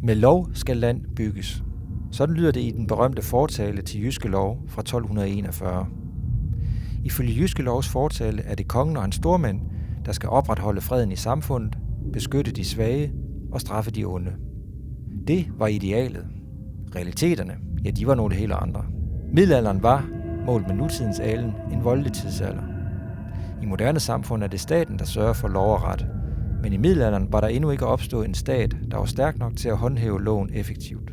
Med lov skal land bygges. Sådan lyder det i den berømte fortale til Jyske Lov fra 1241. Ifølge Jyske Lovs fortale er det kongen og hans stormænd, der skal opretholde freden i samfundet, beskytte de svage og straffe de onde. Det var idealet. Realiteterne, ja, de var nogle helt andre. Middelalderen var, målt med nutidens alen, en voldelig tidsalder. I moderne samfund er det staten, der sørger for lov og ret. Men i middelalderen var der endnu ikke opstået en stat, der var stærk nok til at håndhæve loven effektivt.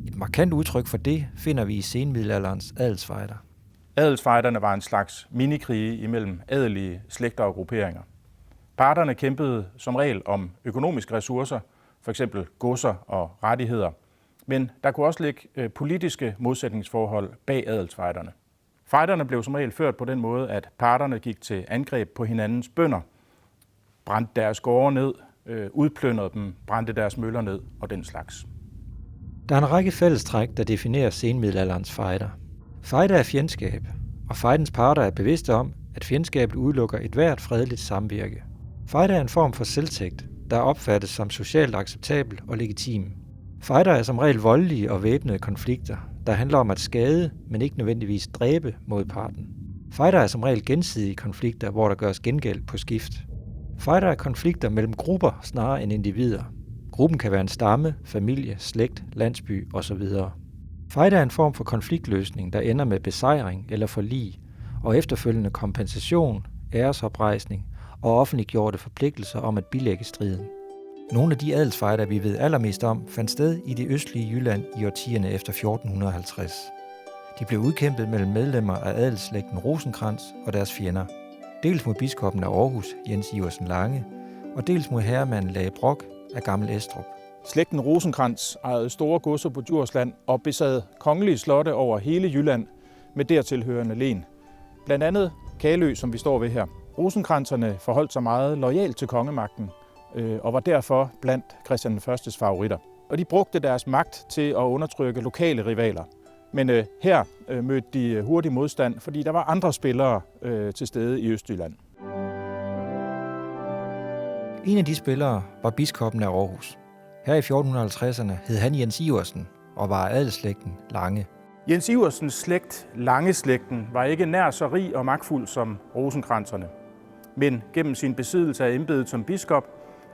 Et markant udtryk for det finder vi i senmiddelalderens adelsfejder. Adelsfejderne var en slags minikrige imellem adelige slægter og grupperinger. Parterne kæmpede som regel om økonomiske ressourcer, f.eks. godser og rettigheder, men der kunne også ligge politiske modsætningsforhold bag adelsfejderne. Fejderne blev som regel ført på den måde, at parterne gik til angreb på hinandens bønder, brændte deres gårde ned, udplyndrede dem, brændte deres møller ned og den slags. Der er en række fællestræk, der definerer senmiddelalderens fejder. Fejder er fjendskab, og fejdens parter er bevidste om, at fjendskabet udelukker et hvert fredeligt samvirke. Fejder er en form for selvtægt, der opfattes som socialt acceptabel og legitim. Fejder er som regel voldelige og væbnede konflikter, der handler om at skade, men ikke nødvendigvis dræbe modparten. Fejder er som regel gensidige konflikter, hvor der gøres gengæld på skift. Fejder er konflikter mellem grupper snarere end individer. Gruppen kan være en stamme, familie, slægt, landsby osv. Fejder er en form for konfliktløsning, der ender med besejring eller forlig, og efterfølgende kompensation, æresoprejsning og offentliggjorte forpligtelser om at bilægge striden. Nogle af de adelsfejder, vi ved allermest om, fandt sted i det østlige Jylland i årtierne efter 1450. De blev udkæmpet mellem medlemmer af adelsslægten Rosenkrantz og deres fjender. Dels mod biskoppen af Aarhus, Jens Iversen Lange, og dels mod herremanden Lage Brock af Gammel Estrup. Slægten Rosenkrantz ejede store godser på Djursland og besad kongelige slotte over hele Jylland med dertilhørende len. Blandt andet Kalø, som vi står ved her. Rosenkrantzerne forholdt sig meget loyalt til kongemagten og var derfor blandt Christian I's favoritter. Og de brugte deres magt til at undertrykke lokale rivaler. Men her mødte de hurtig modstand, fordi der var andre spillere til stede i Østjylland. En af de spillere var biskoppen af Aarhus. Her i 1450'erne hed han Jens Iversen og var af adelsslægten Lange. Jens Iversens slægt, Lange-slægten, var ikke nær så rig og magtfuld som Rosenkrantzerne. Men gennem sin besiddelse af embedet som biskop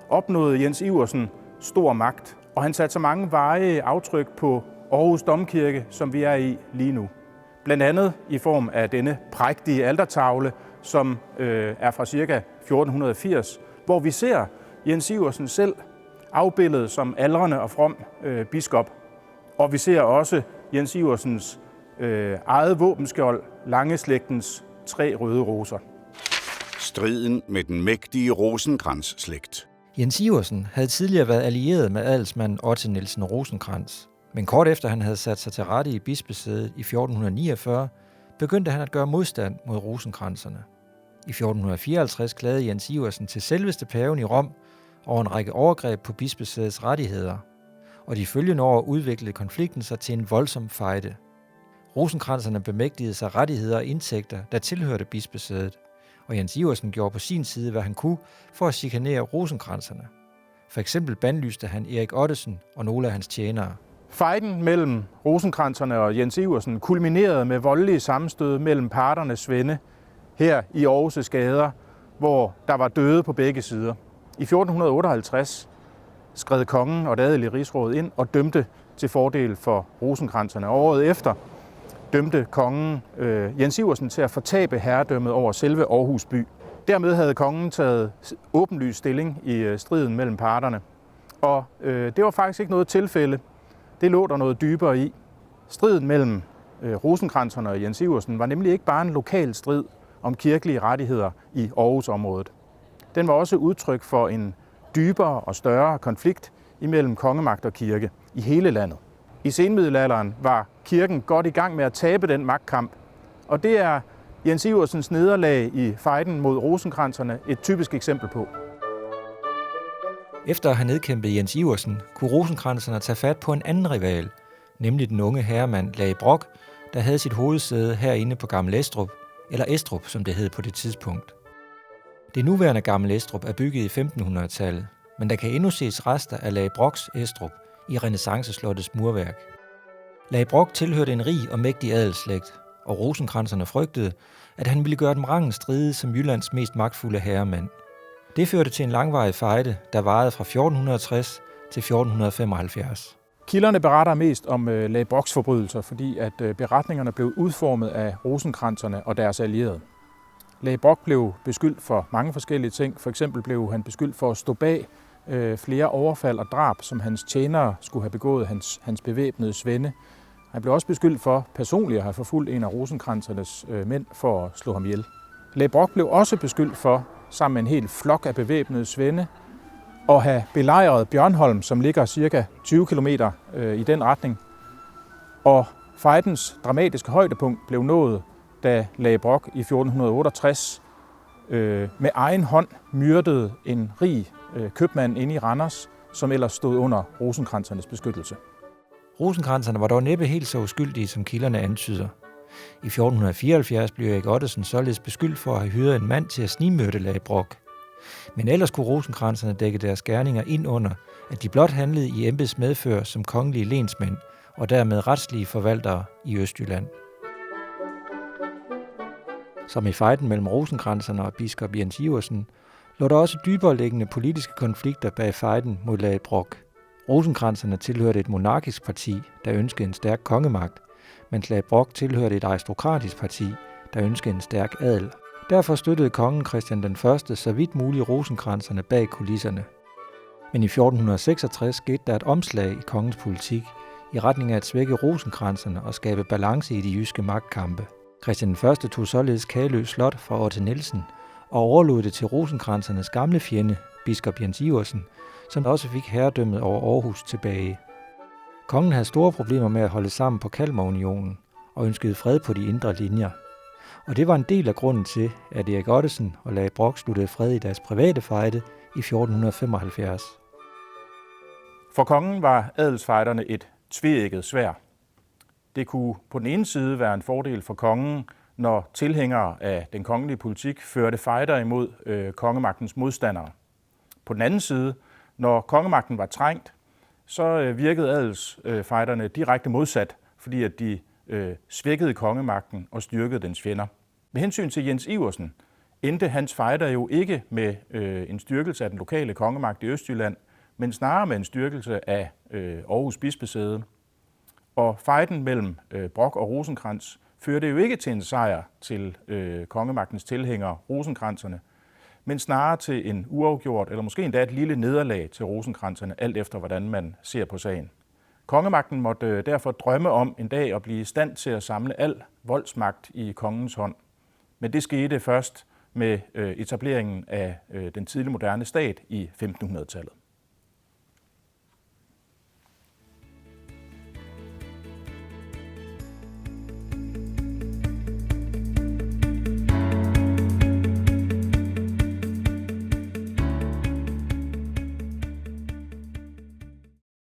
opnåede Jens Iversen stor magt, og han satte så mange varige aftryk på Aarhus Domkirke, som vi er i lige nu. Blandt andet i form af denne prægtige altertavle, som er fra ca. 1480, hvor vi ser Jens Iversen selv afbildet som aldrende og from biskop. Og vi ser også Jens Iversens eget våbenskjold, Lange-slægtens 3 røde roser. Striden med den mægtige Rosenkrantz-slægt. Jens Iversen havde tidligere været allieret med adelsmanden Otte Nielsen Rosenkrantz, men kort efter han havde sat sig til rette i bispesædet i 1449, begyndte han at gøre modstand mod Rosenkrantzerne. I 1454 klagede Jens Iversen til selveste paven i Rom over en række overgreb på bispesædets rettigheder, og de følgende år udviklede konflikten sig til en voldsom fejde. Rosenkrantzerne bemægtigede sig rettigheder og indtægter, der tilhørte bispesædet, og Jens Iversen gjorde på sin side, hvad han kunne for at chikanere Rosenkrantzerne. For eksempel bandlyste han Erik Ottesen og nogle af hans tjenere. Fejden mellem Rosenkrantzerne og Jens Iversen kulminerede med voldelige sammenstød mellem parternes svende her i Aarhus' gader, hvor der var døde på begge sider. I 1458 skred kongen og det adelige rigsråd ind og dømte til fordel for Rosenkrantzerne. Året efter dømte kongen Jens Iversen til at fortabe herredømmet over selve Aarhus by. Dermed havde kongen taget åbenlys stilling i striden mellem parterne. Og det var faktisk ikke noget tilfælde. Det lå der noget dybere i. Striden mellem Rosenkrantzerne og Jens Iversen var nemlig ikke bare en lokal strid om kirkelige rettigheder i Aarhus-området. Den var også udtryk for en dybere og større konflikt imellem kongemagt og kirke i hele landet. I senmiddelalderen var kirken godt i gang med at tabe den magtkamp, og det er Jens Iversens nederlag i fejden mod Rosenkrantzerne et typisk eksempel på. Efter at have nedkæmpet Jens Iversen, kunne Rosenkrantzerne tage fat på en anden rival, nemlig den unge herremand Lage Brock, der havde sit hovedsæde herinde på Gammel Estrup, eller Estrup, som det hed på det tidspunkt. Det nuværende Gammel Estrup er bygget i 1500-tallet, men der kan endnu ses rester af Lage Brocks Estrup i renæssanceslottets murværk. Lage Brock tilhørte en rig og mægtig adelsslægt, og rosenkranserne frygtede, at han ville gøre dem rangen stride som Jyllands mest magtfulde herremand. Det førte til en langvarig fejde, der varede fra 1460 til 1475. Kilderne beretter mest om Lage Brocks forbrydelser, fordi at beretningerne blev udformet af rosenkranserne og deres allierede. Lage Brock blev beskyldt for mange forskellige ting. For eksempel blev han beskyldt for at stå bag flere overfald og drab, som hans tjenere skulle have begået hans bevæbnede svende. Han blev også beskyldt for personligt at have forfulgt en af rosenkransernes mænd for at slå ham ihjel. Lage Brock blev også beskyldt for, sammen med en hel flok af bevæbnede svende, at have belejret Bjørnholm, som ligger ca. 20 km i den retning. Og fejdens dramatiske højdepunkt blev nået, da Lage Brock i 1468 med egen hånd myrdede en rig købmand inde i Randers, som ellers stod under rosenkransernes beskyttelse. Rosenkranserne var dog næppe helt så uskyldige, som kilderne antyder. I 1474 blev Erik Ottesen således beskyldt for at have hyret en mand til at snigmyrde Lage Brock. Men ellers kunne rosenkranserne dække deres gerninger ind under, at de blot handlede i embeds medfør som kongelige lensmænd og dermed retslige forvaltere i Østjylland. Som i fejden mellem rosenkranserne og biskop Jens Iversen, lå der også dybere liggende politiske konflikter bag fejden mod Lage Brock. Rosenkranserne tilhørte et monarkisk parti, der ønskede en stærk kongemagt, mens Lage Brock tilhørte et aristokratisk parti, der ønskede en stærk adel. Derfor støttede kongen Christian den 1. så vidt muligt rosenkranserne bag kulisserne. Men i 1466 skete der et omslag i kongens politik i retning af at svække rosenkranserne og skabe balance i de jyske magtkampe. Christian den 1. tog således Kalø Slot fra Otte Nielsen og overlod det til rosenkransernes gamle fjende, biskop Jens Iversen, som også fik herredømmet over Aarhus tilbage. Kongen havde store problemer med at holde sammen på Kalmarunionen og ønskede fred på de indre linjer. Og det var en del af grunden til, at Erik Ottesen og Lage Brock sluttede fred i deres private fejde i 1475. For kongen var adelsfejderne et tveægget sværd. Det kunne på den ene side være en fordel for kongen, når tilhængere af den kongelige politik førte fejder imod kongemagtens modstandere. På den anden side, når kongemagten var trængt, så virkede adelsfejderne direkte modsat, fordi at de svækkede kongemagten og styrkede dens fjender. Med hensyn til Jens Iversen endte hans fejder jo ikke med en styrkelse af den lokale kongemagt i Østjylland, men snarere med en styrkelse af Aarhus bispesæde. Og fejden mellem Brock og Rosenkrantz førte jo ikke til en sejr til kongemagtens tilhængere, rosenkranserne, men snarere til en uafgjort, eller måske endda et lille nederlag til rosenkranserne, alt efter hvordan man ser på sagen. Kongemagten måtte derfor drømme om en dag at blive i stand til at samle al voldsmagt i kongens hånd. Men det skete først med etableringen af den tidlige moderne stat i 1500-tallet.